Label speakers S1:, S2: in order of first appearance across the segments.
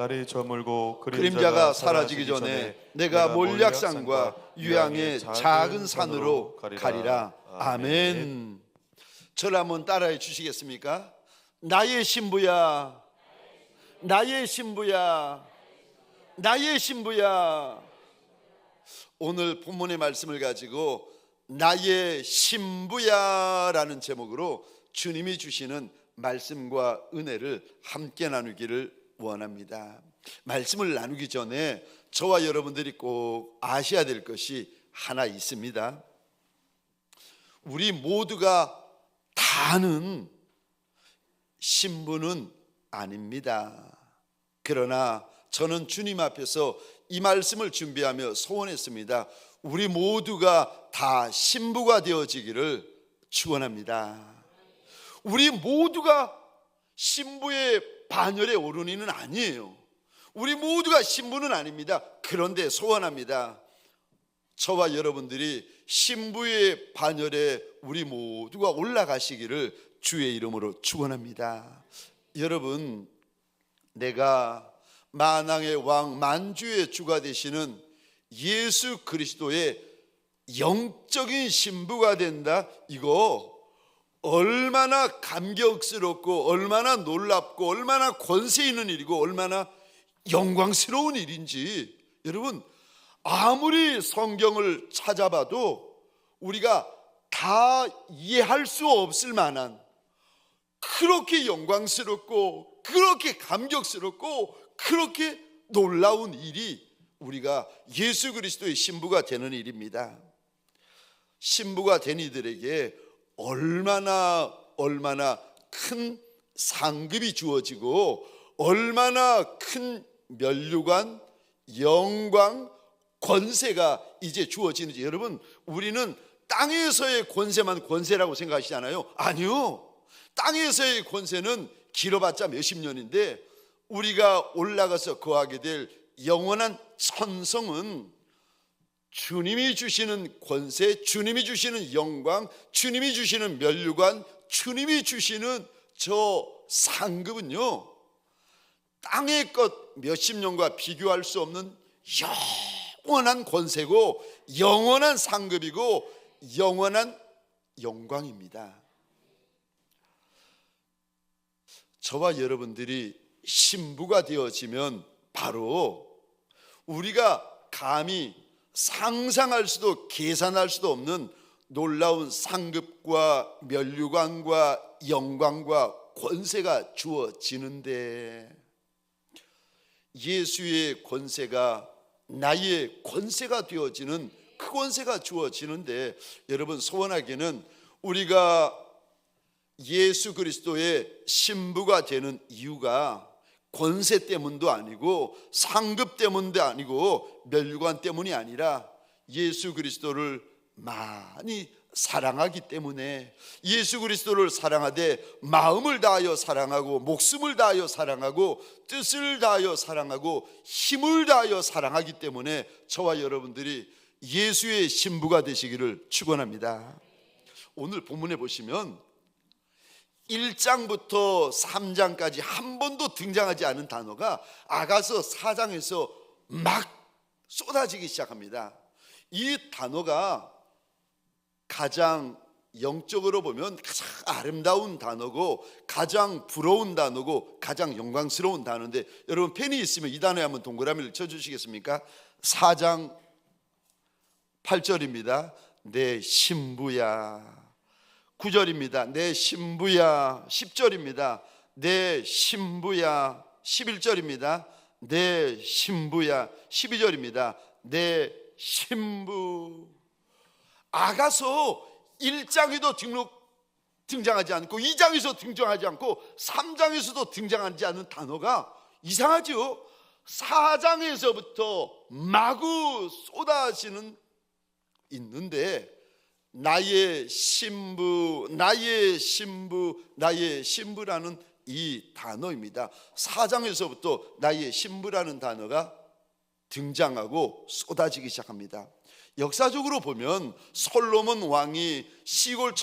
S1: 날이 저물고
S2: 그림자가 사라지기 전에 내가 몰약산과 유양의 작은 산으로 가리라. 아멘. 저를 한번 따라해 주시겠습니까? 나의 신부야, 나의 신부야, 나의 신부야. 오늘 본문의 말씀을 가지고 나의 신부야라는 제목으로 주님이 주시는 말씀과 은혜를 함께 나누기를 원합니다. 말씀을 나누기 전에 저와 여러분들이 꼭 아셔야 될 것이 하나 있습니다. 우리 모두가 다 아는 신부는 아닙니다. 그러나 저는 주님 앞에서 이 말씀을 준비하며 소원했습니다. 우리 모두가 다 신부가 되어지기를 축원합니다. 우리 모두가 신부의 반열에 오른 이는 아니에요. 우리 모두가 신부는 아닙니다. 그런데 소원합니다. 저와 여러분들이 신부의 반열에 우리 모두가 올라가시기를 주의 이름으로 축원합니다. 여러분, 내가 만왕의 왕 만주의 주가 되시는 예수 그리스도의 영적인 신부가 된다, 이거 얼마나 감격스럽고 얼마나 놀랍고 얼마나 권세 있는 일이고 얼마나 영광스러운 일인지 여러분 아무리 성경을 찾아봐도 우리가 다 이해할 수 없을 만한 그렇게 영광스럽고 그렇게 감격스럽고 그렇게 놀라운 일이 우리가 예수 그리스도의 신부가 되는 일입니다. 신부가 된 이들에게 얼마나 큰 상급이 주어지고 얼마나 큰 면류관, 영광, 권세가 이제 주어지는지. 여러분, 우리는 땅에서의 권세만 권세라고 생각하시잖아요. 아니요, 땅에서의 권세는 길어봤자 몇십 년인데 우리가 올라가서 거하게 될 영원한 천성은 주님이 주시는 권세, 주님이 주시는 영광, 주님이 주시는 면류관, 주님이 주시는 저 상급은요, 땅의 것 몇십 년과 비교할 수 없는 영원한 권세고 영원한 상급이고 영원한 영광입니다. 저와 여러분들이 신부가 되어지면 바로 우리가 감히 상상할 수도 계산할 수도 없는 놀라운 상급과 면류관과 영광과 권세가 주어지는데, 예수의 권세가 나의 권세가 되어지는 그 권세가 주어지는데, 여러분 소원하기는 우리가 예수 그리스도의 신부가 되는 이유가 권세 때문도 아니고 상급 때문도 아니고 면류관 때문이 아니라 예수 그리스도를 많이 사랑하기 때문에, 예수 그리스도를 사랑하되 마음을 다하여 사랑하고 목숨을 다하여 사랑하고 뜻을 다하여 사랑하고 힘을 다하여 사랑하기 때문에 저와 여러분들이 예수의 신부가 되시기를 축원합니다. 오늘 본문에 보시면 1장부터 3장까지 한 번도 등장하지 않은 단어가 아가서 4장에서 막 쏟아지기 시작합니다. 이 단어가 가장 영적으로 보면 가장 아름다운 단어고 가장 부러운 단어고 가장 영광스러운 단어인데, 여러분 펜이 있으면 이 단어에 한번 동그라미를 쳐주시겠습니까? 4장 8절입니다. 내 신부야. 9절입니다. 내 신부야. 10절입니다. 내 신부야. 11절입니다. 내 신부야. 12절입니다. 내 신부. 아가서 1장에도 등장하지 않고 2장에서 등장하지 않고 3장에서도 등장하지 않는 단어가 이상하죠. 4장에서부터 마구 쏟아지는 있는데, 나의 신부, 나의 신부, 나의 신부라는 이 단어입니다. 4장에서부터 나의 신부라는 단어가 등장하고 쏟아지기 시작합니다. 역사적으로 보면 솔로몬 왕이 시골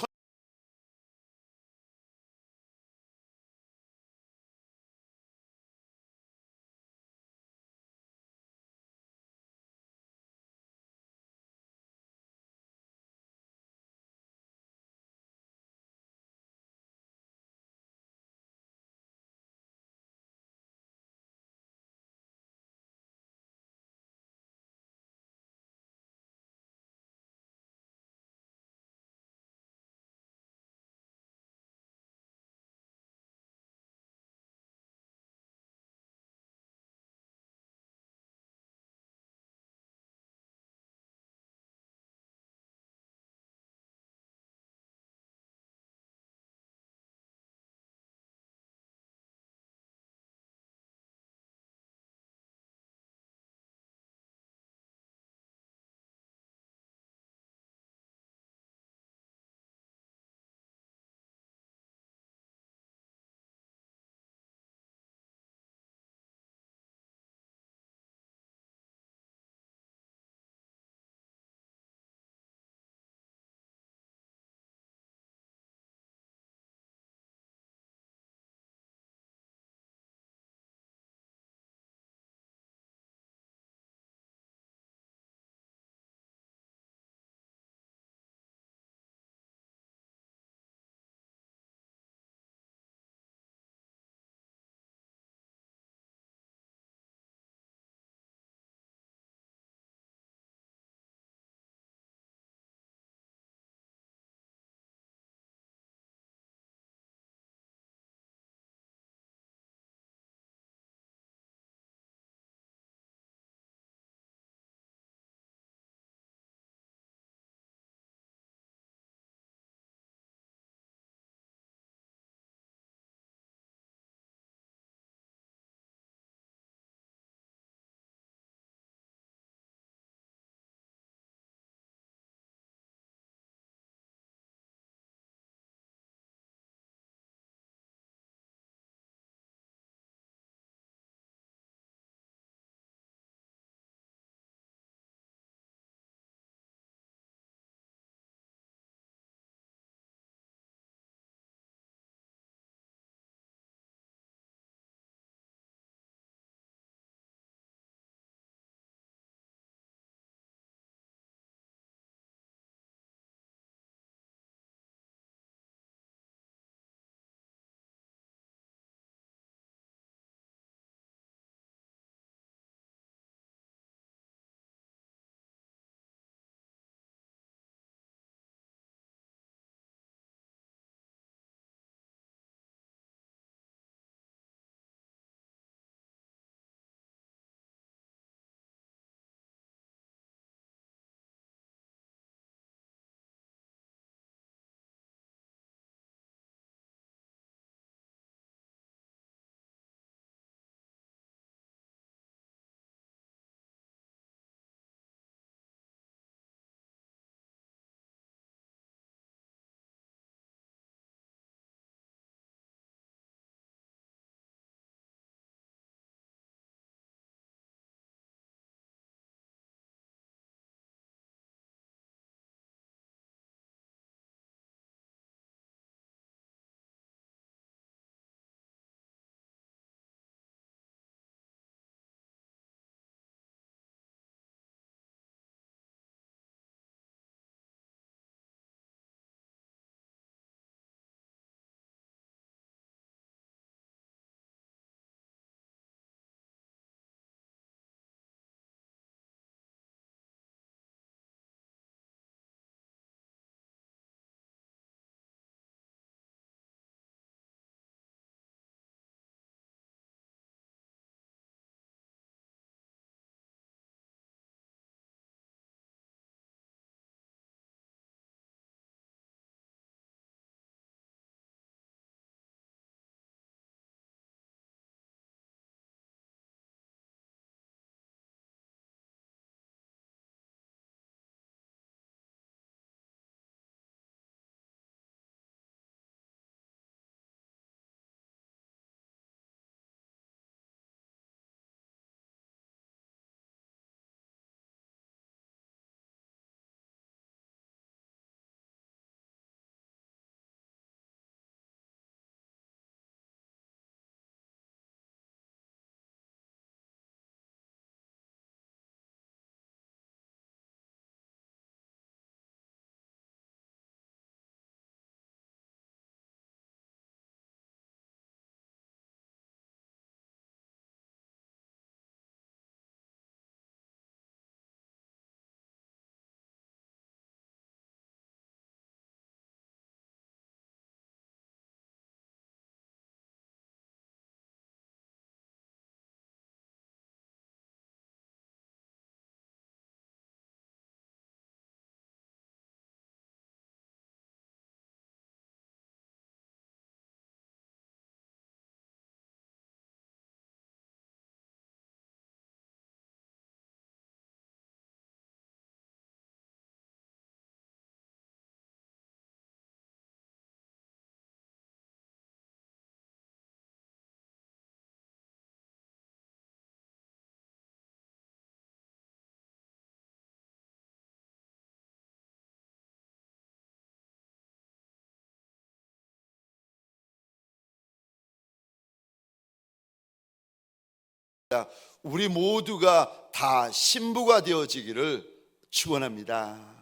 S2: 우리 모두가 다 신부가 되어지기를 축원합니다.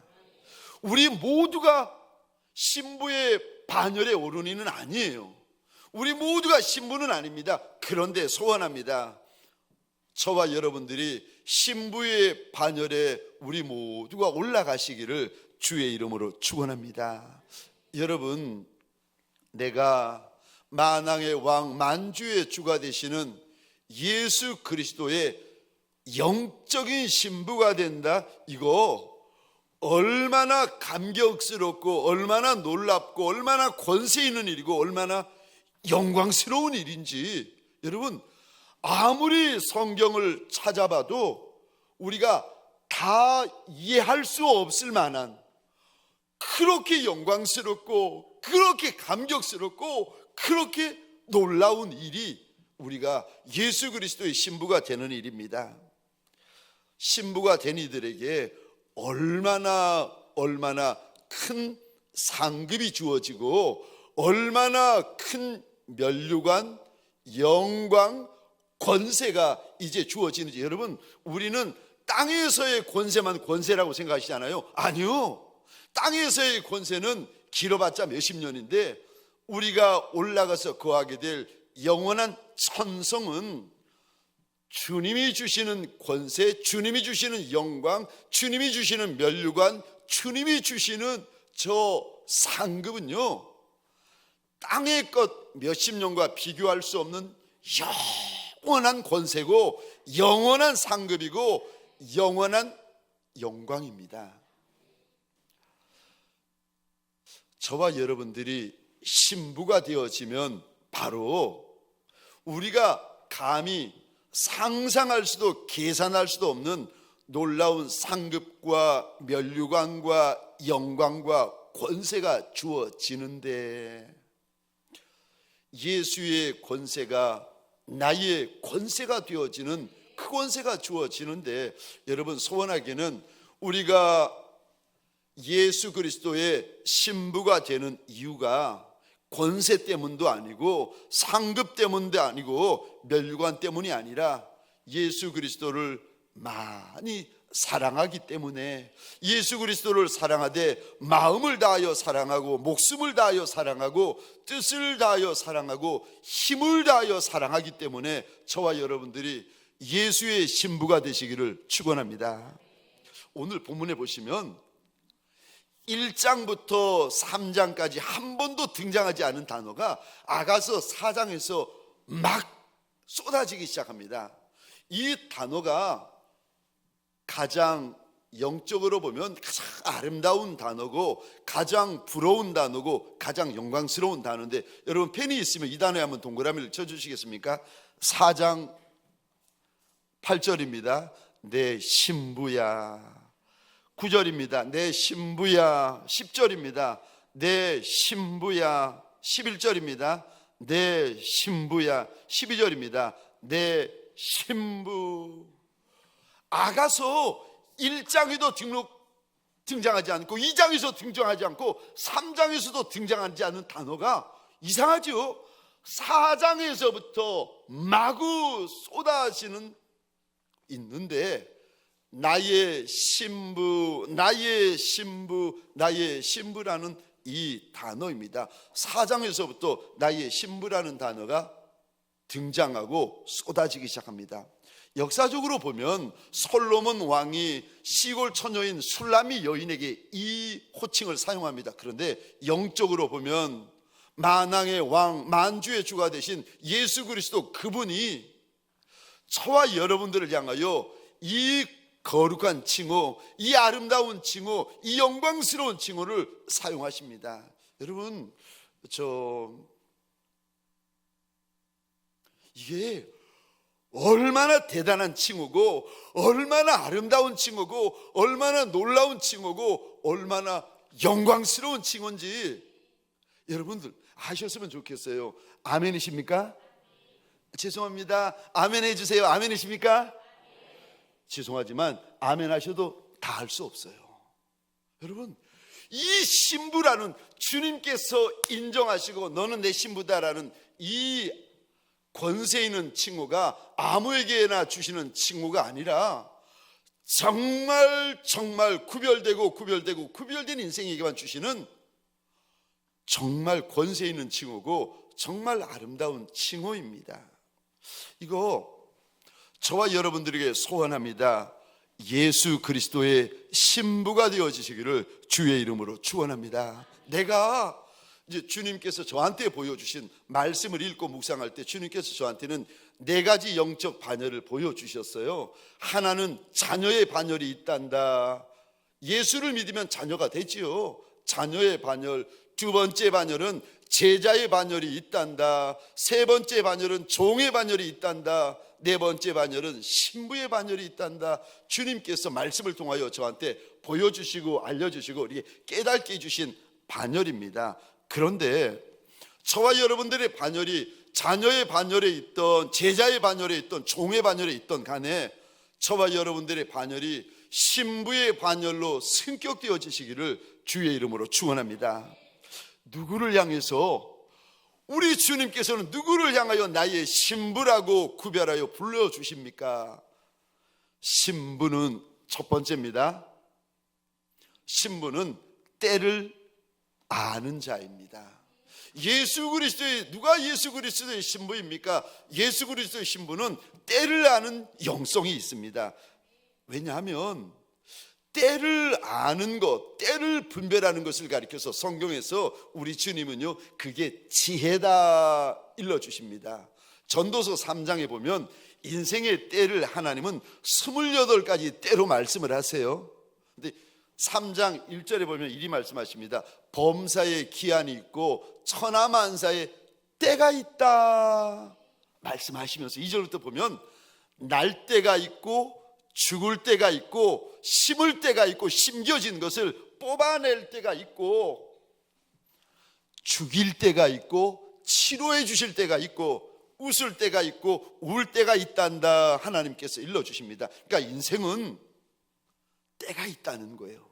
S2: 우리 모두가 신부의 반열에 오른 이는 아니에요. 우리 모두가 신부는 아닙니다. 그런데 소원합니다. 저와 여러분들이 신부의 반열에 우리 모두가 올라가시기를 주의 이름으로 축원합니다. 여러분, 내가 만왕의 왕 만주의 주가 되시는 예수 그리스도의 영적인 신부가 된다. 이거 얼마나 감격스럽고 얼마나 놀랍고 얼마나 권세 있는 일이고 얼마나 영광스러운 일인지 여러분 아무리 성경을 찾아봐도 우리가 다 이해할 수 없을 만한 그렇게 영광스럽고 그렇게 감격스럽고 그렇게 놀라운 일이 우리가 예수 그리스도의 신부가 되는 일입니다. 신부가 된 이들에게 얼마나 큰 상급이 주어지고 얼마나 큰 면류관, 영광, 권세가 이제 주어지는지. 여러분, 우리는 땅에서의 권세만 권세라고 생각하시잖아요. 아니요, 땅에서의 권세는 길어봤자 몇십 년인데 우리가 올라가서 거하게 될 영원한 천성은 주님이 주시는 권세, 주님이 주시는 영광, 주님이 주시는 면류관, 주님이 주시는 저 상급은요, 땅의 것 몇십 년과 비교할 수 없는 영원한 권세고 영원한 상급이고 영원한 영광입니다. 저와 여러분들이 신부가 되어지면 바로 우리가 감히 상상할 수도 계산할 수도 없는 놀라운 상급과 면류관과 영광과 권세가 주어지는데, 예수의 권세가 나의 권세가 되어지는 그 권세가 주어지는데, 여러분 소원하기는 우리가 예수 그리스도의 신부가 되는 이유가 권세 때문도 아니고 상급 때문도 아니고 면류관 때문이 아니라 예수 그리스도를 많이 사랑하기 때문에, 예수 그리스도를 사랑하되 마음을 다하여 사랑하고 목숨을 다하여 사랑하고 뜻을 다하여 사랑하고 힘을 다하여 사랑하기 때문에 저와 여러분들이 예수의 신부가 되시기를 축원합니다. 오늘 본문에 보시면 1장부터 3장까지 한 번도 등장하지 않은 단어가 아가서 4장에서 막 쏟아지기 시작합니다. 이 단어가 가장 영적으로 보면 가장 아름다운 단어고 가장 부러운 단어고 가장 영광스러운 단어인데, 여러분 펜이 있으면 이 단어에 한번 동그라미를 쳐주시겠습니까? 4장 8절입니다. 내 신부야. 9절입니다. 내 신부야. 10절입니다. 내 신부야. 11절입니다. 내 신부야. 12절입니다. 내 신부. 아가서 1장에도 등장하지 않고 2장에서 등장하지 않고 3장에서도 등장하지 않는 단어가 이상하죠. 4장에서부터 마구 쏟아지는 있는데, 나의 신부, 나의 신부, 나의 신부라는 이 단어입니다. 4장에서부터 나의 신부라는 단어가 등장하고 쏟아지기 시작합니다. 역사적으로 보면 솔로몬 왕이 시골 처녀인 술라미 여인에게 이 호칭을 사용합니다. 그런데 영적으로 보면 만왕의 왕, 만주의 주가 되신 예수 그리스도 그분이 저와 여러분들을 향하여 이 거룩한 칭호, 이 아름다운 칭호, 이 영광스러운 칭호를 사용하십니다. 여러분, 이게 얼마나 대단한 칭호고 얼마나 아름다운 칭호고 얼마나 놀라운 칭호고 얼마나 영광스러운 칭호인지 여러분들 아셨으면 좋겠어요. 아멘이십니까? 죄송합니다. 아멘 해주세요. 아멘이십니까? 죄송하지만 아멘 하셔도 다 할 수 없어요. 여러분, 이 신부라는 주님께서 인정하시고 너는 내 신부다라는 이 권세 있는 칭호가 아무에게나 주시는 칭호가 아니라 정말 구별된 인생에게만 주시는 정말 권세 있는 칭호고 정말 아름다운 칭호입니다. 이거 저와 여러분들에게 소원합니다. 예수 그리스도의 신부가 되어지시기를 주의 이름으로 축원합니다. 내가 이제 주님께서 저한테 보여주신 말씀을 읽고 묵상할 때 주님께서 저한테는 4가지 영적 반열을 보여주셨어요. 하나는 자녀의 반열이 있단다. 예수를 믿으면 자녀가 되지요. 자녀의 반열. 2번째 반열은 제자의 반열이 있단다. 3번째 반열은 종의 반열이 있단다. 4번째 반열은 신부의 반열이 있단다. 주님께서 말씀을 통하여 저한테 보여주시고 알려주시고 우리 깨닫게 해주신 반열입니다. 그런데 저와 여러분들의 반열이 자녀의 반열에 있던 제자의 반열에 있던 종의 반열에 있던 간에 저와 여러분들의 반열이 신부의 반열로 승격되어지시기를 주의 이름으로 축원합니다. 누구를 향해서 우리 주님께서는 누구를 향하여 나의 신부라고 구별하여 불러주십니까? 신부는 첫 번째입니다. 신부는 때를 아는 자입니다. 누가 예수 그리스도의 신부입니까? 예수 그리스도의 신부는 때를 아는 영성이 있습니다. 왜냐하면 때를 아는 것, 때를 분별하는 것을 가리켜서 성경에서 우리 주님은요, 그게 지혜다 일러주십니다. 전도서 3장에 보면 인생의 때를 하나님은 28가지 때로 말씀을 하세요. 근데 3장 1절에 보면 이리 말씀하십니다. 범사에 기한이 있고 천하만사에 때가 있다 말씀하시면서 2절부터 보면 날 때가 있고 죽을 때가 있고 심을 때가 있고 심겨진 것을 뽑아낼 때가 있고 죽일 때가 있고 치료해 주실 때가 있고 웃을 때가 있고 울 때가 있단다 하나님께서 일러주십니다. 그러니까 인생은 때가 있다는 거예요.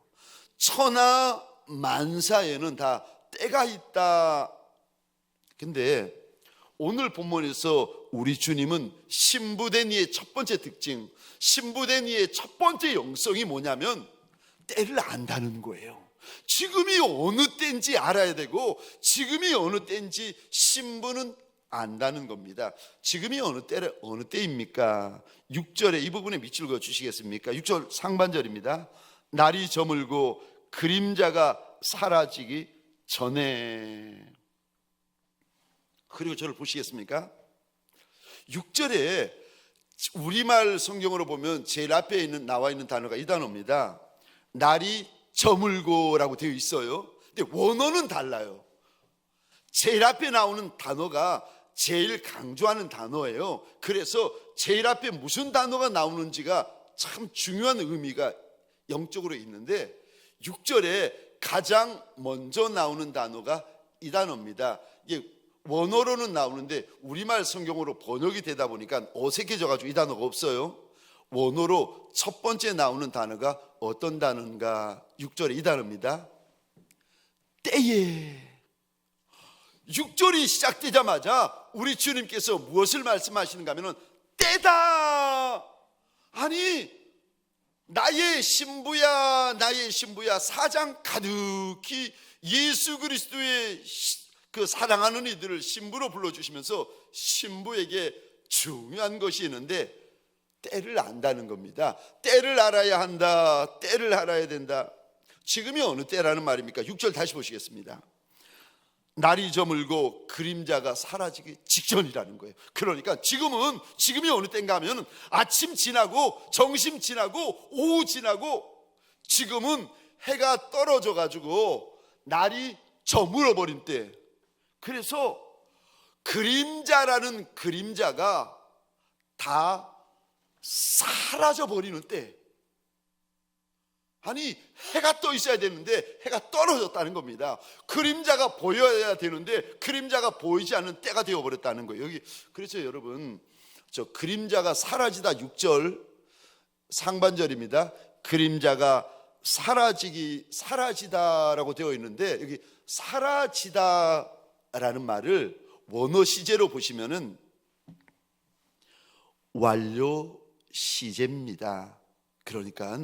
S2: 천하 만사에는 다 때가 있다. 근데 오늘 본문에서 우리 주님은 신부된 이의 첫 번째 특징, 신부된 이의 첫 번째 영성이 뭐냐면 때를 안다는 거예요. 지금이 어느 때인지 알아야 되고 지금이 어느 때인지 신부는 안다는 겁니다. 지금이 어느 때입니까? 6절에 이 부분에 밑줄 그어 주시겠습니까? 6절 상반절입니다. 날이 저물고 그림자가 사라지기 전에. 그리고 저를 보시겠습니까? 6절에 우리말 성경으로 보면 제일 앞에 나와 있는 단어가 이 단어입니다. 날이 저물고라고 되어 있어요. 근데 원어는 달라요. 제일 앞에 나오는 단어가 제일 강조하는 단어예요. 그래서 제일 앞에 무슨 단어가 나오는지가 참 중요한 의미가 영적으로 있는데 6절에 가장 먼저 나오는 단어가 이 단어입니다. 이게 원어로는 나오는데 우리말 성경으로 번역이 되다 보니까 어색해져가지고 이 단어가 없어요. 원어로 첫 번째 나오는 단어가 어떤 단어인가? 6절에 이 단어입니다. 때에. 6절이 시작되자마자 우리 주님께서 무엇을 말씀하시는가 하면 때다. 아니 나의 신부야 사장 가득히 예수 그리스도의 그 사랑하는 이들을 신부로 불러주시면서 신부에게 중요한 것이 있는데 때를 안다는 겁니다. 때를 알아야 한다. 때를 알아야 된다. 지금이 어느 때라는 말입니까? 6절 다시 보시겠습니다. 날이 저물고 그림자가 사라지기 직전이라는 거예요. 그러니까 지금이 어느 때인가 하면 아침 지나고 점심 지나고 오후 지나고 지금은 해가 떨어져 가지고 날이 저물어 버린 때. 그래서 그림자라는 그림자가 다 사라져 버리는 때. 아니 해가 떠 있어야 되는데 해가 떨어졌다는 겁니다. 그림자가 보여야 되는데 그림자가 보이지 않는 때가 되어버렸다는 거예요. 여기 그래서 여러분 저 그림자가 사라지다 6절 상반절입니다. 그림자가 사라지다라고 되어 있는데 여기 사라지다라는 말을 원어 시제로 보시면은 완료 시제입니다. 그러니까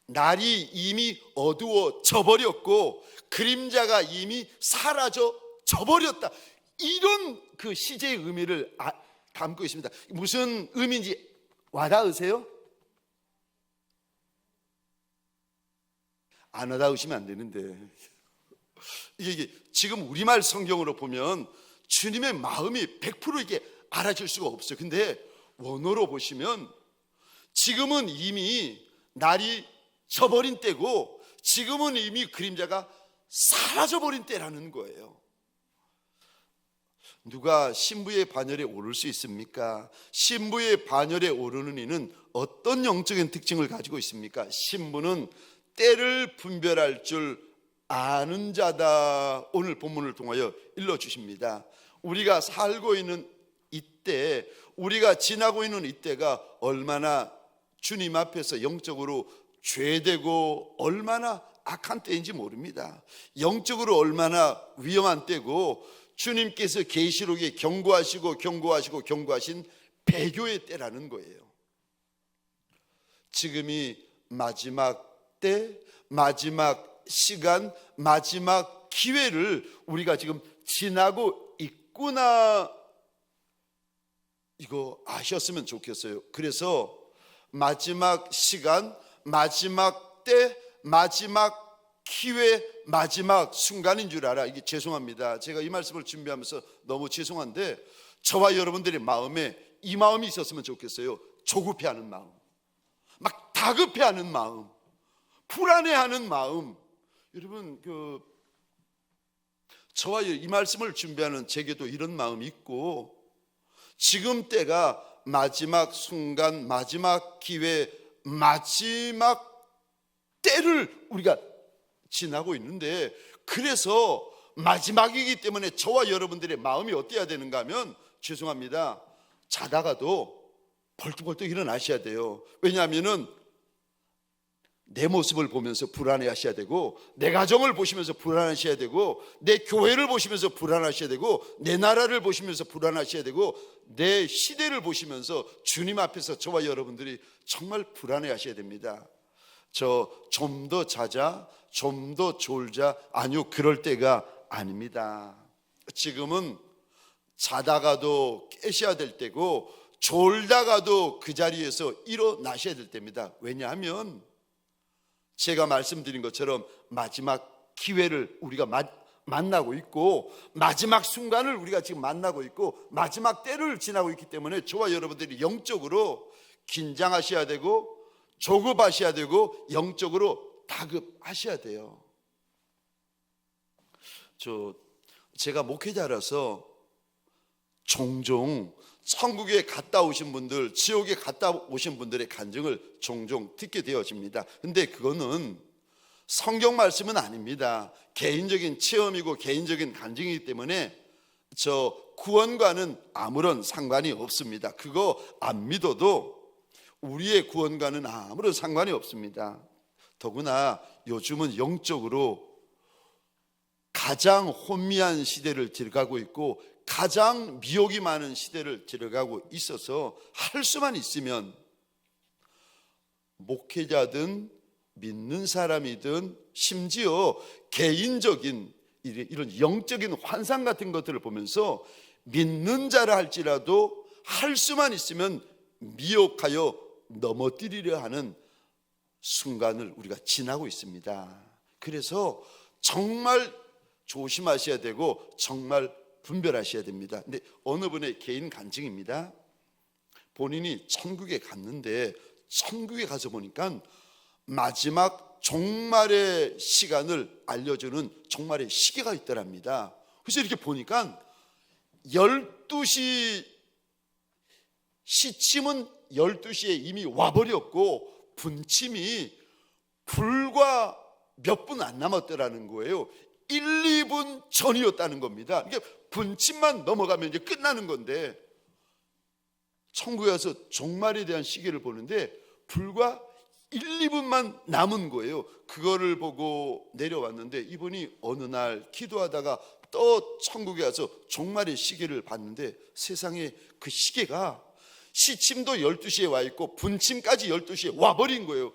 S2: 날이 이미 어두워져 버렸고 그림자가 이미 사라져 버렸다. 이런 그 시제의 의미를 담고 있습니다. 무슨 의미인지 와닿으세요? 안 와닿으시면 안 되는데, 이게 지금 우리말 성경으로 보면 주님의 마음이 100% 이게 알아질 수가 없어요. 근데 원어로 보시면 지금은 이미 날이 져버린 때고 지금은 이미 그림자가 사라져버린 때라는 거예요. 누가 신부의 반열에 오를 수 있습니까? 신부의 반열에 오르는 이는 어떤 영적인 특징을 가지고 있습니까? 신부는 때를 분별할 줄 아는 자다. 오늘 본문을 통하여 일러주십니다. 우리가 살고 있는 이때, 우리가 지나고 있는 이때가 얼마나 주님 앞에서 영적으로 죄되고 얼마나 악한 때인지 모릅니다. 영적으로 얼마나 위험한 때고 주님께서 계시록에 경고하신 배교의 때라는 거예요. 지금이 마지막 때, 마지막 시간, 마지막 기회를 우리가 지금 지나고 있구나, 이거 아셨으면 좋겠어요. 그래서 마지막 시간, 마지막 때, 마지막 기회, 마지막 순간인 줄 알아. 이게 죄송합니다. 제가 이 말씀을 준비하면서 너무 죄송한데 저와 여러분들의 마음에 이 마음이 있었으면 좋겠어요. 조급해하는 마음, 막 다급해하는 마음, 불안해하는 마음. 여러분, 저와 이 말씀을 준비하는 제게도 이런 마음이 있고, 지금 때가 마지막 순간, 마지막 기회, 마지막 때를 우리가 지나고 있는데, 그래서 마지막이기 때문에 저와 여러분들의 마음이 어때야 되는가 하면, 죄송합니다, 자다가도 벌떡벌떡 일어나셔야 돼요. 왜냐하면은 내 모습을 보면서 불안해하셔야 되고, 내 가정을 보시면서 불안하셔야 되고, 내 교회를 보시면서 불안하셔야 되고, 내 나라를 보시면서 불안하셔야 되고, 내 시대를 보시면서 주님 앞에서 저와 여러분들이 정말 불안해하셔야 됩니다. 저 좀 더 자자, 좀 더 졸자, 아니요, 그럴 때가 아닙니다. 지금은 자다가도 깨셔야 될 때고 졸다가도 그 자리에서 일어나셔야 될 때입니다. 왜냐하면 제가 말씀드린 것처럼 마지막 기회를 우리가 만나고 있고, 마지막 순간을 우리가 지금 만나고 있고, 마지막 때를 지나고 있기 때문에 저와 여러분들이 영적으로 긴장하셔야 되고, 조급하셔야 되고, 영적으로 다급하셔야 돼요. 제가 목회자라서 종종 천국에 갔다 오신 분들, 지옥에 갔다 오신 분들의 간증을 종종 듣게 되어집니다. 근데 그거는 성경 말씀은 아닙니다. 개인적인 체험이고 개인적인 간증이기 때문에 저 구원과는 아무런 상관이 없습니다. 그거 안 믿어도 우리의 구원과는 아무런 상관이 없습니다. 더구나 요즘은 영적으로 가장 혼미한 시대를 들어가고 있고, 가장 미혹이 많은 시대를 들어가고 있어서 할 수만 있으면 목회자든 믿는 사람이든 심지어 개인적인 이런 영적인 환상 같은 것들을 보면서 믿는 자라 할지라도 할 수만 있으면 미혹하여 넘어뜨리려 하는 순간을 우리가 지나고 있습니다. 그래서 정말 조심하셔야 되고 정말 분별하셔야 됩니다. 근데 어느 분의 개인 간증입니다. 본인이 천국에 갔는데 천국에 가서 보니까 마지막 종말의 시간을 알려주는 종말의 시계가 있더랍니다. 그래서 이렇게 보니까 12시 시침은 12시에 이미 와버렸고 분침이 불과 몇 분 안 남았더라는 거예요. 1, 2분 전이었다는 겁니다. 이게 분침만 넘어가면 이제 끝나는 건데, 천국에 가서 종말에 대한 시계를 보는데 불과 1, 2분만 남은 거예요. 그거를 보고 내려왔는데 이분이 어느 날 기도하다가 또 천국에 가서 종말의 시계를 봤는데 세상에 그 시계가 시침도 12시에 와 있고 분침까지 12시에 와버린 거예요.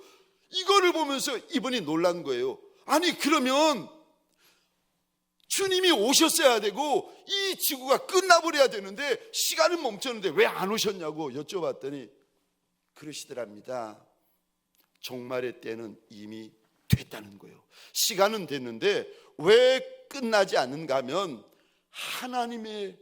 S2: 이거를 보면서 이분이 놀란 거예요. 아니 그러면 주님이 오셨어야 되고 이 지구가 끝나버려야 되는데 시간은 멈췄는데 왜 안 오셨냐고 여쭤봤더니 그러시더랍니다. 종말의 때는 이미 됐다는 거예요. 시간은 됐는데 왜 끝나지 않는가 하면 하나님의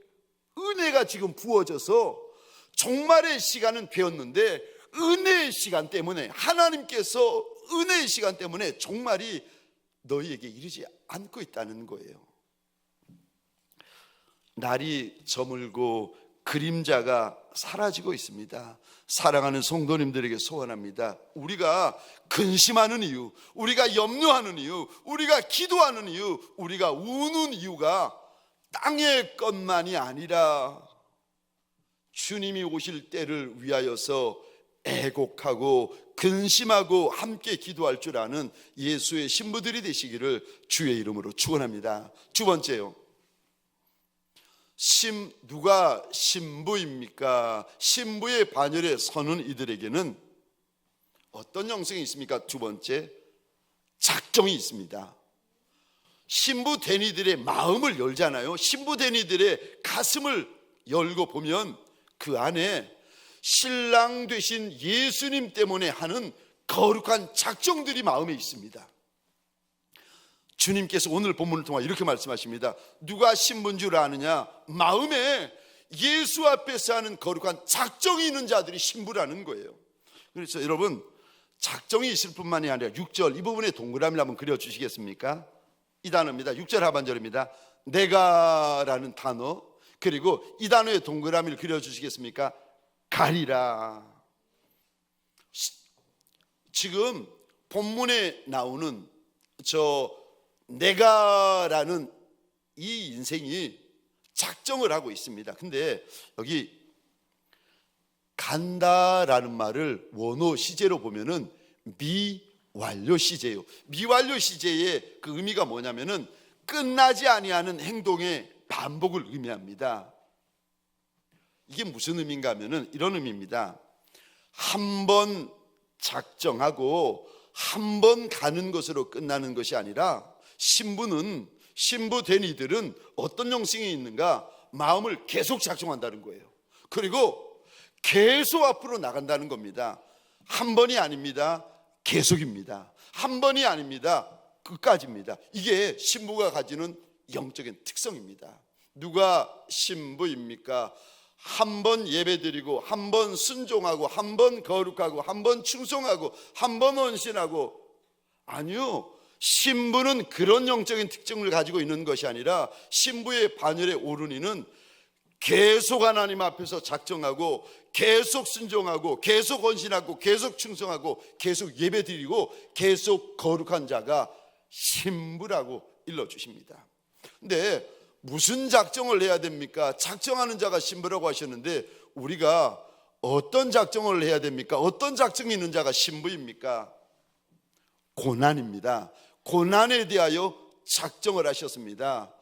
S2: 은혜가 지금 부어져서 종말의 시간은 되었는데 은혜의 시간 때문에, 하나님께서 은혜의 시간 때문에 종말이 너희에게 이르지 않고 있다는 거예요. 날이 저물고 그림자가 사라지고 있습니다. 사랑하는 성도님들에게 소원합니다. 우리가 근심하는 이유, 우리가 염려하는 이유, 우리가 기도하는 이유, 우리가 우는 이유가 땅의 것만이 아니라 주님이 오실 때를 위하여서 애곡하고 근심하고 함께 기도할 줄 아는 예수의 신부들이 되시기를 주의 이름으로 축원합니다. 두 번째요, 누가 신부입니까? 신부의 반열에 서는 이들에게는 어떤 영성이 있습니까? 두 번째, 작정이 있습니다. 신부 대니들의 마음을 열잖아요. 신부 대니들의 가슴을 열고 보면 그 안에 신랑 되신 예수님 때문에 하는 거룩한 작정들이 마음에 있습니다. 주님께서 오늘 본문을 통해 이렇게 말씀하십니다. 누가 신부인 줄 아느냐? 마음에 예수 앞에서 하는 거룩한 작정이 있는 자들이 신부라는 거예요. 그래서 여러분, 작정이 있을 뿐만이 아니라 6절 이 부분에 동그라미를 한번 그려주시겠습니까? 이 단어입니다. 6절 하반절입니다. 내가라는 단어, 그리고 이 단어에 동그라미를 그려주시겠습니까? 가리라. 지금 본문에 나오는 내가라는 이 인생이 작정을 하고 있습니다. 근데 여기 간다라는 말을 원어 시제로 보면은 미완료 시제예요. 미완료 시제의 그 의미가 뭐냐면은 끝나지 아니하는 행동의 반복을 의미합니다. 이게 무슨 의미인가 하면은 이런 의미입니다. 한 번 작정하고 한 번 가는 것으로 끝나는 것이 아니라 신부 된 이들은 어떤 영성이 있는가? 마음을 계속 작정한다는 거예요. 그리고 계속 앞으로 나간다는 겁니다. 한 번이 아닙니다. 계속입니다. 한 번이 아닙니다. 끝까지입니다. 이게 신부가 가지는 영적인 특성입니다. 누가 신부입니까? 한 번 예배드리고 한 번 순종하고 한 번 거룩하고 한 번 충성하고 한 번 헌신하고, 아니요, 신부는 그런 영적인 특징을 가지고 있는 것이 아니라 신부의 반열에 오른 이는 계속 하나님 앞에서 작정하고 계속 순종하고 계속 헌신하고 계속 충성하고 계속 예배드리고 계속 거룩한 자가 신부라고 일러주십니다. 근데 무슨 작정을 해야 됩니까? 작정하는 자가 신부라고 하셨는데 우리가 어떤 작정을 해야 됩니까? 어떤 작정이 있는 자가 신부입니까? 고난입니다. 고난에 대하여 작정을 하셨습니다.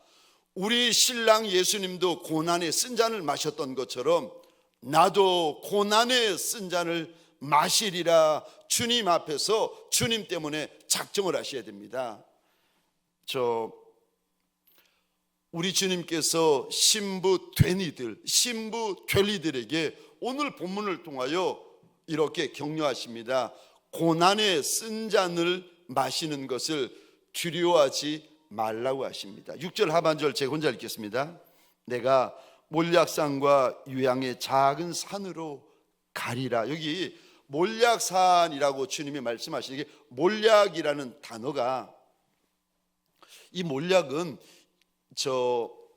S2: 우리 신랑 예수님도 고난의 쓴 잔을 마셨던 것처럼 나도 고난의 쓴 잔을 마시리라 주님 앞에서 주님 때문에 작정을 하셔야 됩니다. 우리 주님께서 신부 된 이들, 신부 될 이들에게 오늘 본문을 통하여 이렇게 격려하십니다. 고난의 쓴 잔을 마시는 것을 두려워하지 말라고 하십니다. 6절 하반절 제가 혼자 읽겠습니다. 내가 몰약산과 유양의 작은 산으로 가리라. 여기 몰약산이라고 주님이 말씀하시는 게, 몰약이라는 단어가, 이 몰약은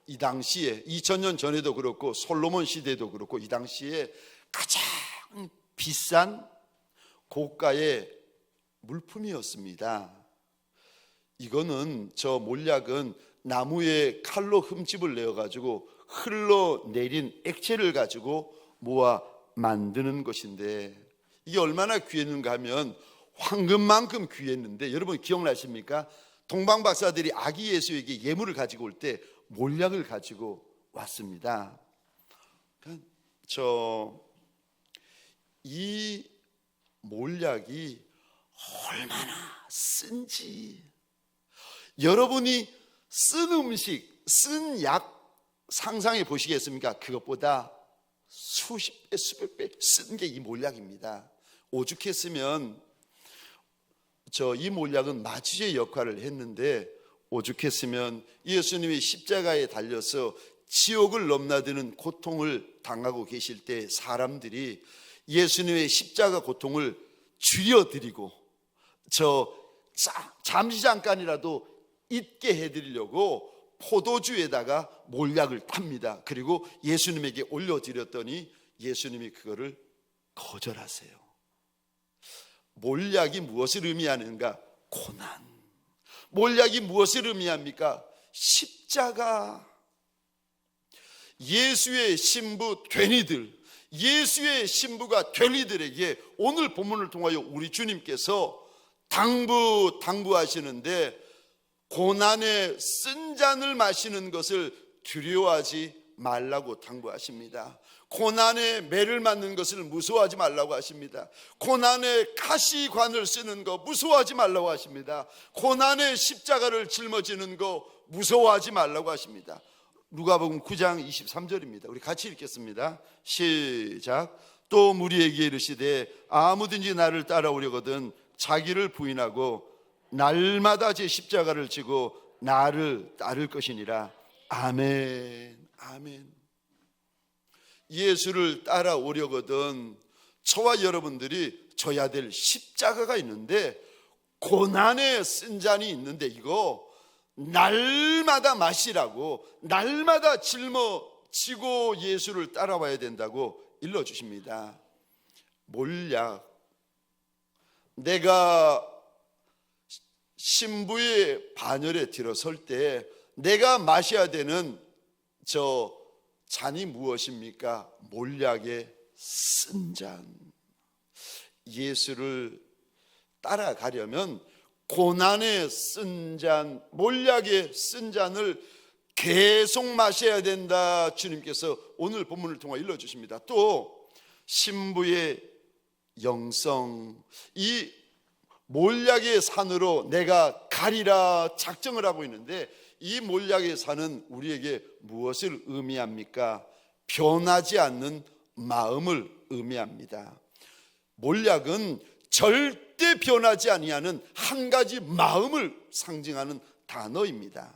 S2: 이 당시에 2000년 전에도 그렇고 솔로몬 시대도 그렇고 이 당시에 가장 비싼 고가의 물품이었습니다. 이거는 몰약은 나무에 칼로 흠집을 내어가지고 흘러내린 액체를 가지고 모아 만드는 것인데 이게 얼마나 귀했는가 하면 황금만큼 귀했는데, 여러분 기억나십니까? 동방 박사들이 아기 예수에게 예물을 가지고 올 때 몰약을 가지고 왔습니다. 이 몰약이 얼마나 쓴지, 여러분이 쓴 음식, 쓴 약 상상해 보시겠습니까? 그것보다 수십 배, 수백 배 쓴 게 이 몰약입니다. 오죽했으면 이 몰약은 마취제 역할을 했는데, 오죽했으면 예수님이 십자가에 달려서 지옥을 넘나드는 고통을 당하고 계실 때 사람들이 예수님의 십자가 고통을 줄여드리고 잠시 잠깐이라도 잊게 해드리려고 포도주에다가 몰약을 탑니다. 그리고 예수님에게 올려드렸더니 예수님이 그거를 거절하세요. 몰약이 무엇을 의미하는가? 고난. 몰약이 무엇을 의미합니까? 십자가. 예수의 신부 된 이들, 예수의 신부가 된 이들에게 오늘 본문을 통하여 우리 주님께서 당부하시는데, 고난의 쓴 잔을 마시는 것을 두려워하지 말라고 당부하십니다. 고난의 매를 맞는 것을 무서워하지 말라고 하십니다. 고난의 가시관을 쓰는 거 무서워하지 말라고 하십니다. 고난의 십자가를 짊어지는 거 무서워하지 말라고 하십니다. 누가복음 9장 23절입니다. 우리 같이 읽겠습니다. 시작. 또 무리에게 이르시되 아무든지 나를 따라오려거든 자기를 부인하고 날마다 제 십자가를 지고 나를 따를 것이니라. 아멘. 아멘. 예수를 따라오려거든 저와 여러분들이 져야 될 십자가가 있는데, 고난의 쓴 잔이 있는데 이거 날마다 마시라고, 날마다 짊어지고 예수를 따라와야 된다고 일러주십니다. 몰약. 내가 신부의 반열에 들어설 때 내가 마셔야 되는 저 잔이 무엇입니까? 몰약의 쓴 잔. 예수를 따라가려면 고난의 쓴 잔, 몰약의 쓴 잔을 계속 마셔야 된다. 주님께서 오늘 본문을 통해 일러주십니다. 또 신부의 영성, 이 몰약의 산으로 내가 가리라 작정을 하고 있는데, 이 몰약의 산은 우리에게 무엇을 의미합니까? 변하지 않는 마음을 의미합니다. 몰약은 절대 변하지 아니하는 한 가지 마음을 상징하는 단어입니다.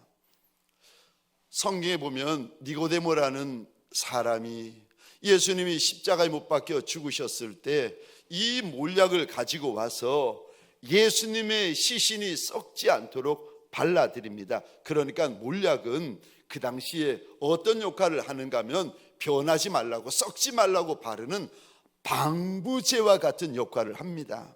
S2: 성경에 보면 니고데모라는 사람이 예수님이 십자가에 못 박혀 죽으셨을 때 이 몰약을 가지고 와서 예수님의 시신이 썩지 않도록 발라드립니다. 그러니까 몰약은 그 당시에 어떤 역할을 하는가 하면 변하지 말라고, 썩지 말라고 바르는 방부제와 같은 역할을 합니다.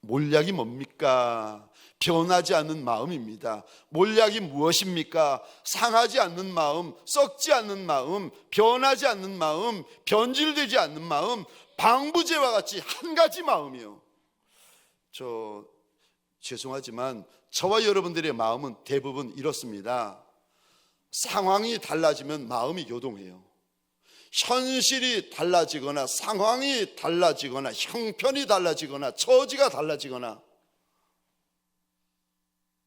S2: 몰약이 뭡니까? 변하지 않는 마음입니다. 몰약이 무엇입니까? 상하지 않는 마음, 썩지 않는 마음, 변하지 않는 마음, 변질되지 않는 마음, 방부제와 같이 한 가지 마음이요. 죄송하지만 저와 여러분들의 마음은 대부분 이렇습니다. 상황이 달라지면 마음이 요동해요. 현실이 달라지거나 상황이 달라지거나 형편이 달라지거나 처지가 달라지거나,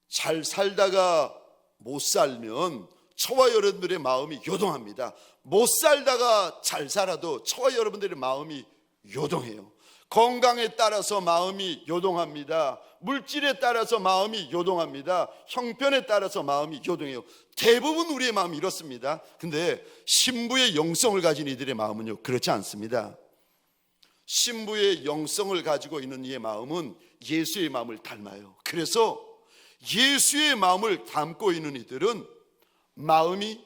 S2: 잘 살다가 못 살면 저와 여러분들의 마음이 요동합니다. 못 살다가 잘 살아도 저와 여러분들의 마음이 요동해요. 건강에 따라서 마음이 요동합니다. 물질에 따라서 마음이 요동합니다. 형편에 따라서 마음이 요동해요. 대부분 우리의 마음이 이렇습니다. 근데 신부의 영성을 가진 이들의 마음은요, 그렇지 않습니다. 신부의 영성을 가지고 있는 이의 마음은 예수의 마음을 닮아요. 그래서 예수의 마음을 담고 있는 이들은 마음이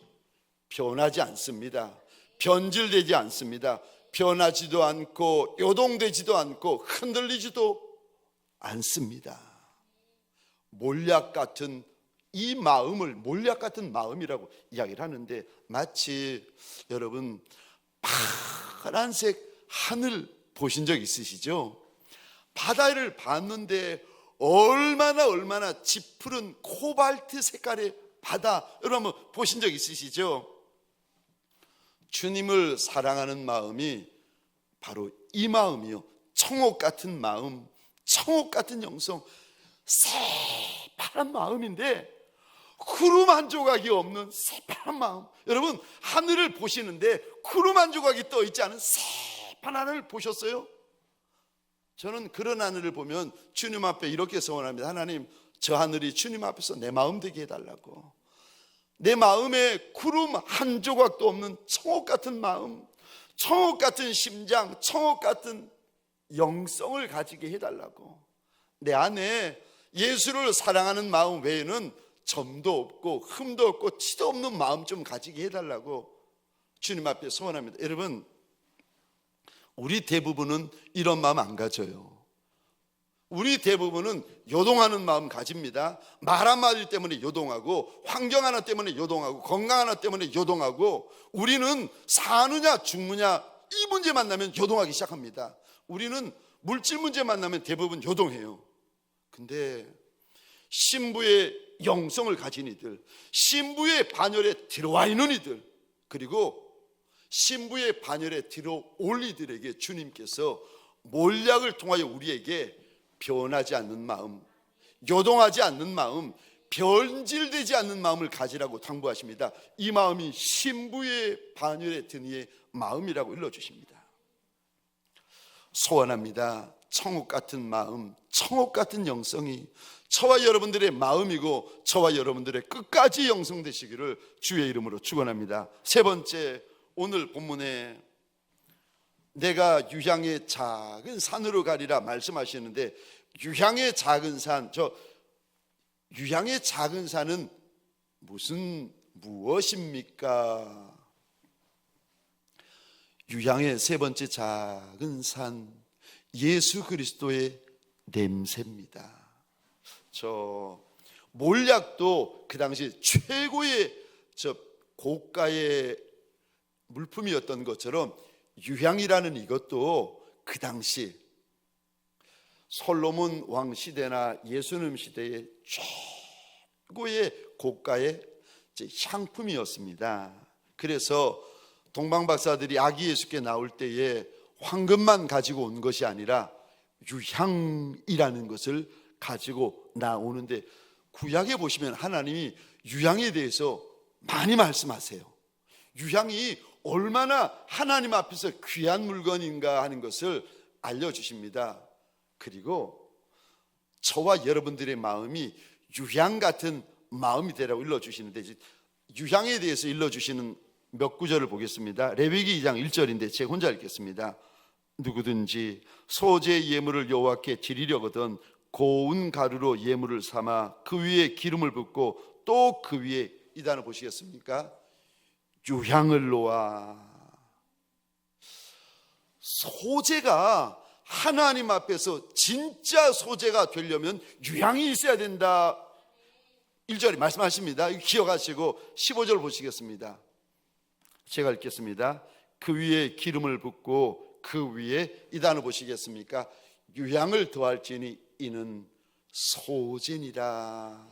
S2: 변하지 않습니다. 변질되지 않습니다. 변하지도 않고 요동되지도 않고 흔들리지도 않습니다. 몰약 같은 이 마음을 몰약 같은 마음이라고 이야기를 하는데, 마치 여러분 파란색 하늘 보신 적 있으시죠? 바다를 봤는데 얼마나 짙은 코발트 색깔의 바다, 여러분 보신 적 있으시죠? 주님을 사랑하는 마음이 바로 이 마음이요, 청옥 같은 마음, 청옥 같은 영성, 새파란 마음인데 구름 한 조각이 없는 새파란 마음. 여러분, 하늘을 보시는데 구름 한 조각이 떠 있지 않은 새파란 하늘을 보셨어요? 저는 그런 하늘을 보면 주님 앞에 이렇게 소원합니다. 하나님, 저 하늘이 주님 앞에서 내 마음 되게 해달라고. 내 마음에 구름 한 조각도 없는 청옥 같은 마음, 청옥 같은 심장, 청옥 같은 영성을 가지게 해달라고. 내 안에 예수를 사랑하는 마음 외에는 점도 없고 흠도 없고 티도 없는 마음 좀 가지게 해달라고 주님 앞에 소원합니다. 여러분, 우리 대부분은 이런 마음 안 가져요. 우리 대부분은 요동하는 마음 가집니다. 말 한마디 때문에 요동하고, 환경 하나 때문에 요동하고, 건강 하나 때문에 요동하고, 우리는 사느냐 죽느냐 이 문제 만나면 요동하기 시작합니다. 우리는 물질 문제 만나면 대부분 요동해요. 근데 신부의 영성을 가진 이들, 신부의 반열에 들어와 있는 이들, 그리고 신부의 반열에 들어올 이들에게 주님께서 몰약을 통하여 우리에게 변하지 않는 마음, 요동하지 않는 마음, 변질되지 않는 마음을 가지라고 당부하십니다. 이 마음이 신부의 반열에 든 이의 마음이라고 일러주십니다. 소원합니다. 청옥 같은 마음, 청옥 같은 영성이 저와 여러분들의 마음이고 저와 여러분들의 끝까지 영성되시기를 주의 이름으로 축원합니다. 세 번째, 오늘 본문에 내가 유향의 작은 산으로 가리라 말씀하시는데, 유향의 작은 산, 저 유향의 작은 산은 무엇입니까? 유향의 세 번째 작은 산, 예수 그리스도의 냄새입니다. 저 몰약도 그 당시 최고의 고가의 물품이었던 것처럼 유향이라는 이것도 그 당시 솔로몬 왕 시대나 예수님 시대의 최고의 고가의 향품이었습니다. 그래서 동방박사들이 아기 예수께 나올 때에 황금만 가지고 온 것이 아니라 유향이라는 것을 가지고 나오는데, 구약에 보시면 하나님이 유향에 대해서 많이 말씀하세요. 유향이 얼마나 하나님 앞에서 귀한 물건인가 하는 것을 알려주십니다. 그리고 저와 여러분들의 마음이 유향 같은 마음이 되라고 일러주시는데, 유향에 대해서 일러주시는 몇 구절을 보겠습니다. 레위기 2장 1절인데 제가 혼자 읽겠습니다. 누구든지 소재 예물을 여호와께 드리려거든 고운 가루로 예물을 삼아 그 위에 기름을 붓고 또 그 위에, 이 단어 보시겠습니까? 유향을 놓아. 소재가 하나님 앞에서 진짜 소재가 되려면 유향이 있어야 된다, 1절에 말씀하십니다. 기억하시고 15절 보시겠습니다. 제가 읽겠습니다. 그 위에 기름을 붓고 그 위에, 이 단어 보시겠습니까? 유향을 더할지니 이는 소재니라.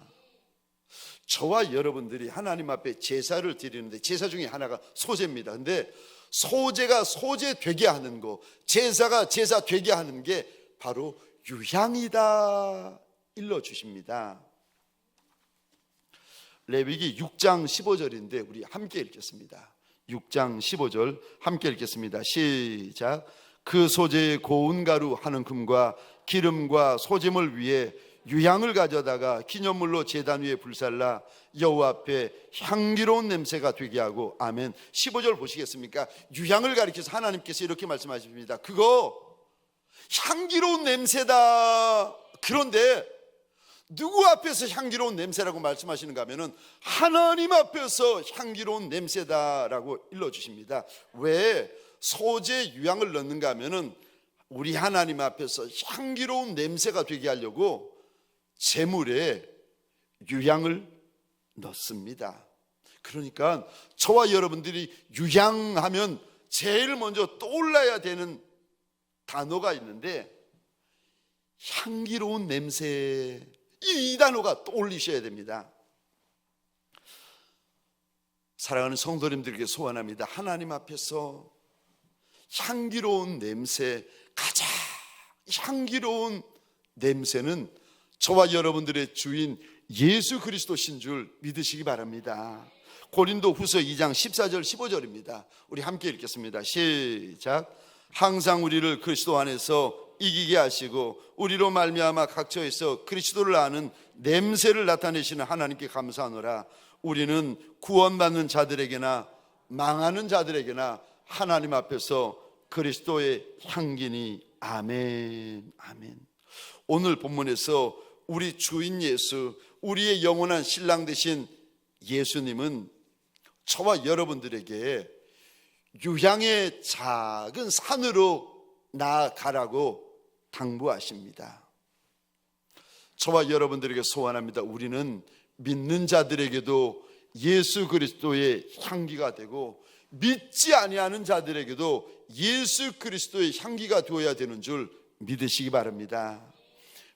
S2: 저와 여러분들이 하나님 앞에 제사를 드리는데 제사 중에 하나가 소재입니다. 근데 소재가 소재 되게 하는 거, 제사가 제사 되게 하는 게 바로 유향이다 일러주십니다. 레위기 6장 15절인데 우리 함께 읽겠습니다. 6장 15절 함께 읽겠습니다. 시작. 그 소재의 고운 가루 한 움큼과 기름과 소재물 위에 유향을 가져다가 기념물로 제단 위에 불살라 여호와 앞에 향기로운 냄새가 되게 하고. 아멘. 15절 보시겠습니까? 유향을 가리켜서 하나님께서 이렇게 말씀하십니다. 그거 향기로운 냄새다. 그런데 누구 앞에서 향기로운 냄새라고 말씀하시는가 하면은 하나님 앞에서 향기로운 냄새다라고 일러주십니다. 왜 소재 유향을 넣는가 하면은 우리 하나님 앞에서 향기로운 냄새가 되게 하려고 제물에 유향을 넣습니다. 그러니까 저와 여러분들이 유향하면 제일 먼저 떠올라야 되는 단어가 있는데, 향기로운 냄새, 이 단어가 떠올리셔야 됩니다. 사랑하는 성도님들에게 소원합니다. 하나님 앞에서 향기로운 냄새, 가장 향기로운 냄새는 저와 여러분들의 주인 예수 그리스도신 줄 믿으시기 바랍니다. 고린도 후서 2장 14절 15절입니다. 우리 함께 읽겠습니다. 시작. 항상 우리를 그리스도 안에서 이기게 하시고 우리로 말미암아 각처에서 그리스도를 아는 냄새를 나타내시는 하나님께 감사하노라. 우리는 구원받는 자들에게나 망하는 자들에게나 하나님 앞에서 그리스도의 향기니. 아멘. 아멘. 오늘 본문에서 우리 주인 예수, 우리의 영원한 신랑 되신 예수님은 저와 여러분들에게 유향의 작은 산으로 나아가라고 당부하십니다. 저와 여러분들에게 소원합니다. 우리는 믿는 자들에게도 예수 그리스도의 향기가 되고 믿지 아니하는 자들에게도 예수 그리스도의 향기가 되어야 되는 줄 믿으시기 바랍니다.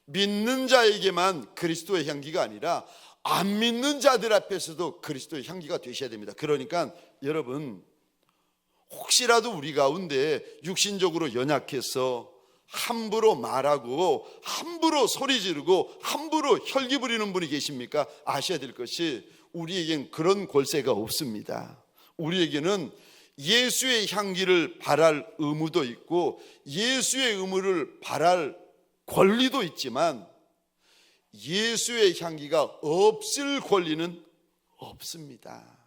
S2: 믿는 자에게만 그리스도의 향기가 아니라 안 믿는 자들 앞에서도 그리스도의 향기가 되셔야 됩니다. 그러니까 여러분, 혹시라도 우리 가운데 육신적으로 연약해서 함부로 말하고 함부로 소리 지르고 함부로 혈기 부리는 분이 계십니까? 아셔야 될 것이 우리에겐 그런 권세가 없습니다. 우리에게는 예수의 향기를 바랄 의무도 있고 예수의 의무를 바랄 권리도 있지만 예수의 향기가 없을 권리는 없습니다.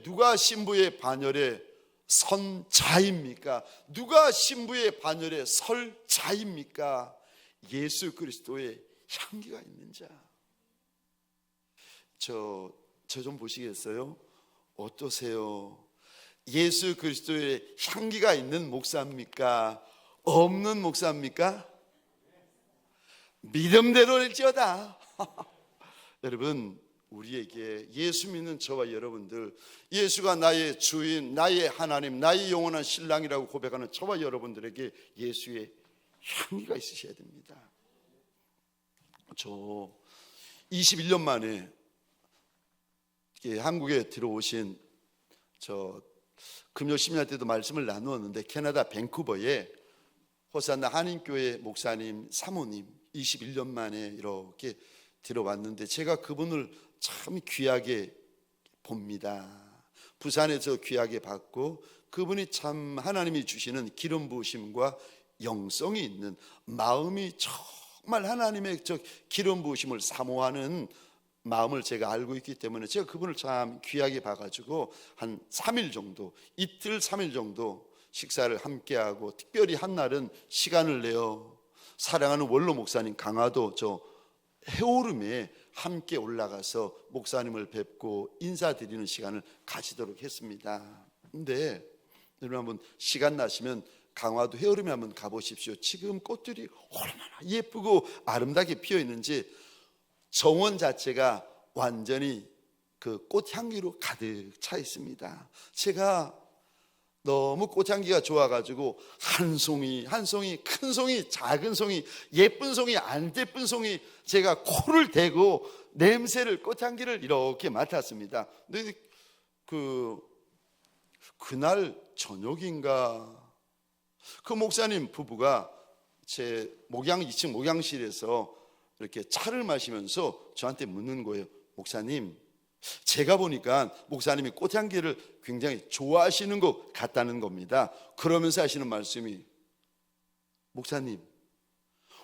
S2: 누가 신부의 반열에 선 자입니까? 누가 신부의 반열에 설 자입니까? 예수 그리스도의 향기가 있는 자. 저 좀 보시겠어요? 어떠세요? 예수 그리스도의 향기가 있는 목사입니까? 없는 목사입니까? 믿음대로일지어다. 여러분, 우리에게 예수 믿는 저와 여러분들, 예수가 나의 주인, 나의 하나님, 나의 영원한 신랑이라고 고백하는 저와 여러분들에게 예수의 향기가 있으셔야 됩니다. 저 21년 만에 한국에 들어오신 저 금요 심야 때도 말씀을 나누었는데 캐나다 밴쿠버에 호산나 한인교회 목사님 사모님 21년 만에 이렇게 들어왔는데 제가 그분을 참 귀하게 봅니다. 부산에서 귀하게 봤고 그분이 참 하나님이 주시는 기름 부으심과 영성이 있는, 마음이 정말 하나님의 저 기름 부으심을 사모하는 마음을 제가 알고 있기 때문에 제가 그분을 참 귀하게 봐가지고 한 3일 정도, 이틀 3일 정도 식사를 함께하고, 특별히 한 날은 시간을 내어 사랑하는 원로 목사님 강화도 저 해오름에 함께 올라가서 목사님을 뵙고 인사드리는 시간을 가지도록 했습니다. 근데 여러분 한번 시간 나시면 강화도 해오름에 한번 가보십시오. 지금 꽃들이 얼마나 예쁘고 아름답게 피어 있는지 정원 자체가 완전히 그 꽃향기로 가득 차 있습니다. 제가 너무 꽃향기가 좋아가지고 한 송이 한 송이, 큰 송이 작은 송이, 예쁜 송이 안 예쁜 송이, 제가 코를 대고 냄새를, 꽃향기를 이렇게 맡았습니다. 근데 그날 저녁인가 그 목사님 부부가 제 2층 목양실에서 이렇게 차를 마시면서 저한테 묻는 거예요. 목사님, 제가 보니까 목사님이 꽃향기를 굉장히 좋아하시는 것 같다는 겁니다. 그러면서 하시는 말씀이, 목사님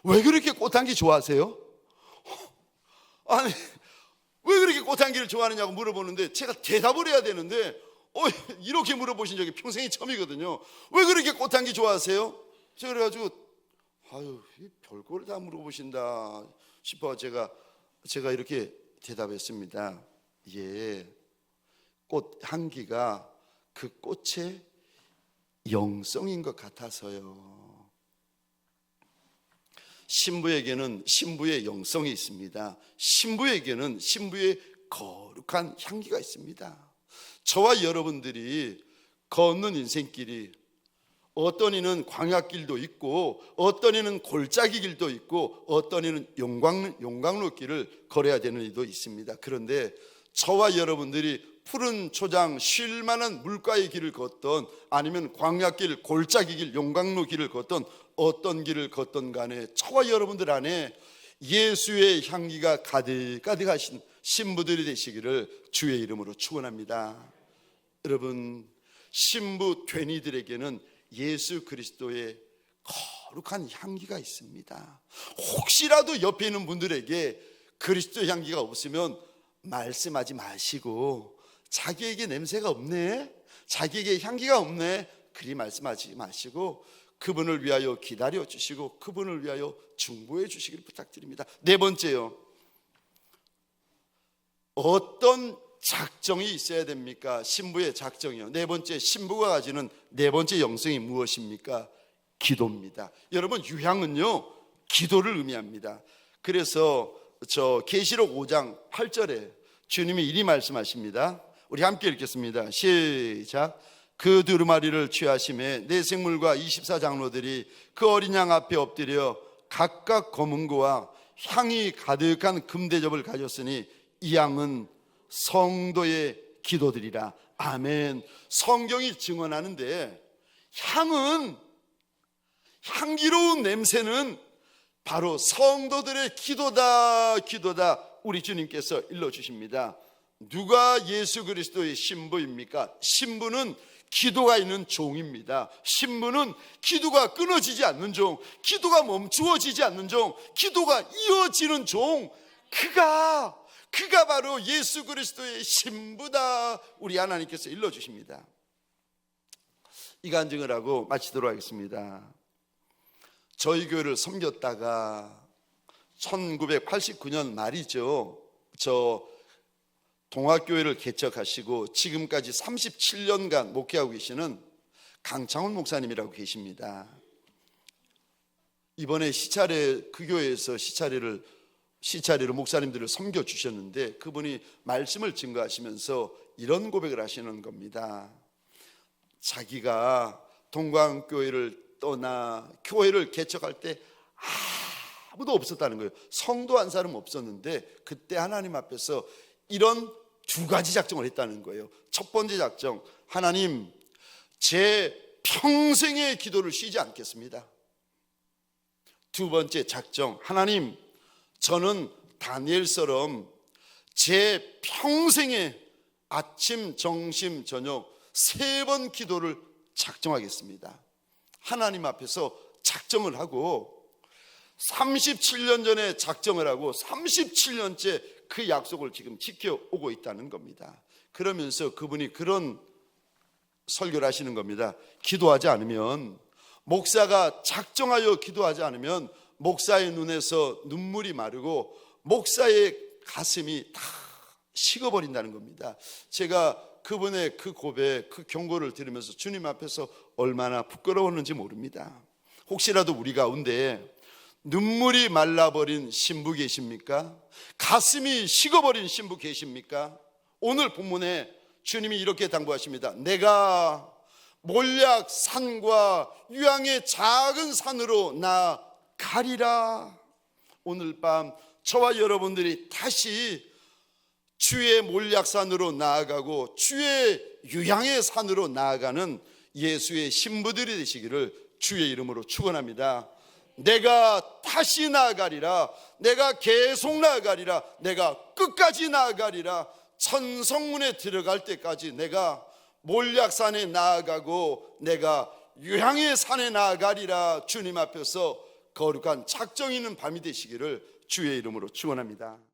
S2: 왜 그렇게 꽃향기 좋아하세요? 아니 왜 그렇게 꽃향기를 좋아하느냐고 물어보는데 제가 대답을 해야 되는데 이렇게 물어보신 적이 평생이 처음이거든요. 왜 그렇게 꽃향기 좋아하세요? 제가 그래가지고 별걸 다 물어보신다 싶어 제가 이렇게 대답했습니다. 예, 꽃 향기가 그 꽃의 영성인 것 같아서요. 신부에게는 신부의 영성이 있습니다. 신부에게는 신부의 거룩한 향기가 있습니다. 저와 여러분들이 걷는 인생길이 어떤 이는 광야길도 있고 어떤 이는 골짜기 길도 있고 어떤 이는 용광로 길을 걸어야 되는 이도 있습니다. 그런데 저와 여러분들이 푸른 초장 쉴 만한 물가의 길을 걷던 아니면 광야길, 골짜기 길, 용광로 길을 걷던 어떤 길을 걷던 간에 저와 여러분들 안에 예수의 향기가 가득하신 신부들이 되시기를 주의 이름으로 축원합니다. 여러분, 신부 되니들에게는 예수 그리스도의 거룩한 향기가 있습니다. 혹시라도 옆에 있는 분들에게 그리스도 향기가 없으면 말씀하지 마시고, 자기에게 냄새가 없네, 자기에게 향기가 없네, 그리 말씀하지 마시고 그분을 위하여 기다려 주시고 그분을 위하여 중보해 주시기를 부탁드립니다. 네 번째요, 어떤 작정이 있어야 됩니까? 신부의 작정이요. 네 번째, 신부가 가지는 네 번째 영성이 무엇입니까? 기도입니다. 여러분, 유향은요 기도를 의미합니다. 그래서 계시록 5장 8절에 주님이 이리 말씀하십니다. 우리 함께 읽겠습니다. 시작. 그 두루마리를 취하심에 네 생물과 24장로들이 그 어린 양 앞에 엎드려 각각 검은 고와 향이 가득한 금대접을 가졌으니 이 양은 성도의 기도들이라. 아멘. 성경이 증언하는데 향기로운 냄새는 바로 성도들의 기도다, 기도다. 우리 주님께서 일러주십니다. 누가 예수 그리스도의 신부입니까? 신부는 기도가 있는 종입니다. 신부는 기도가 끊어지지 않는 종, 기도가 멈추어지지 않는 종, 기도가 이어지는 종, 그가 바로 예수 그리스도의 신부다. 우리 하나님께서 일러주십니다. 이 간증을 하고 마치도록 하겠습니다. 저희 교회를 섬겼다가 1989년 말이죠, 동학교회를 개척하시고 지금까지 37년간 목회하고 계시는 강창훈 목사님이라고 계십니다. 이번에 그 교회에서 시차례로 목사님들을 섬겨주셨는데 그분이 말씀을 증거하시면서 이런 고백을 하시는 겁니다. 자기가 동광교회를 떠나 교회를 개척할 때 아무도 없었다는 거예요. 성도 한 사람 없었는데 그때 하나님 앞에서 이런 두 가지 작정을 했다는 거예요. 첫 번째 작정, 하나님, 제 평생의 기도를 쉬지 않겠습니다. 두 번째 작정, 하나님, 저는 다니엘처럼 제 평생의 아침, 점심, 저녁 3번 기도를 작정하겠습니다. 하나님 앞에서 작정을 하고 37년 전에 작정을 하고 37년째 그 약속을 지금 지켜오고 있다는 겁니다. 그러면서 그분이 그런 설교를 하시는 겁니다. 기도하지 않으면, 목사가 작정하여 기도하지 않으면 목사의 눈에서 눈물이 마르고 목사의 가슴이 다 식어버린다는 겁니다. 제가 그분의 그 고백, 그 경고를 들으면서 주님 앞에서 얼마나 부끄러웠는지 모릅니다. 혹시라도 우리 가운데 눈물이 말라버린 신부 계십니까? 가슴이 식어버린 신부 계십니까? 오늘 본문에 주님이 이렇게 당부하십니다. 내가 몰약 산과 유황의 작은 산으로 나가리라. 오늘 밤 저와 여러분들이 다시 주의 몰약산으로 나아가고 주의 유향의 산으로 나아가는 예수의 신부들이 되시기를 주의 이름으로 축원합니다. 내가 다시 나아가리라. 내가 계속 나아가리라. 내가 끝까지 나아가리라. 천성문에 들어갈 때까지 내가 몰약산에 나아가고 내가 유향의 산에 나아가리라. 주님 앞에서 거룩한 작정 있는 밤이 되시기를 주의 이름으로 축원합니다.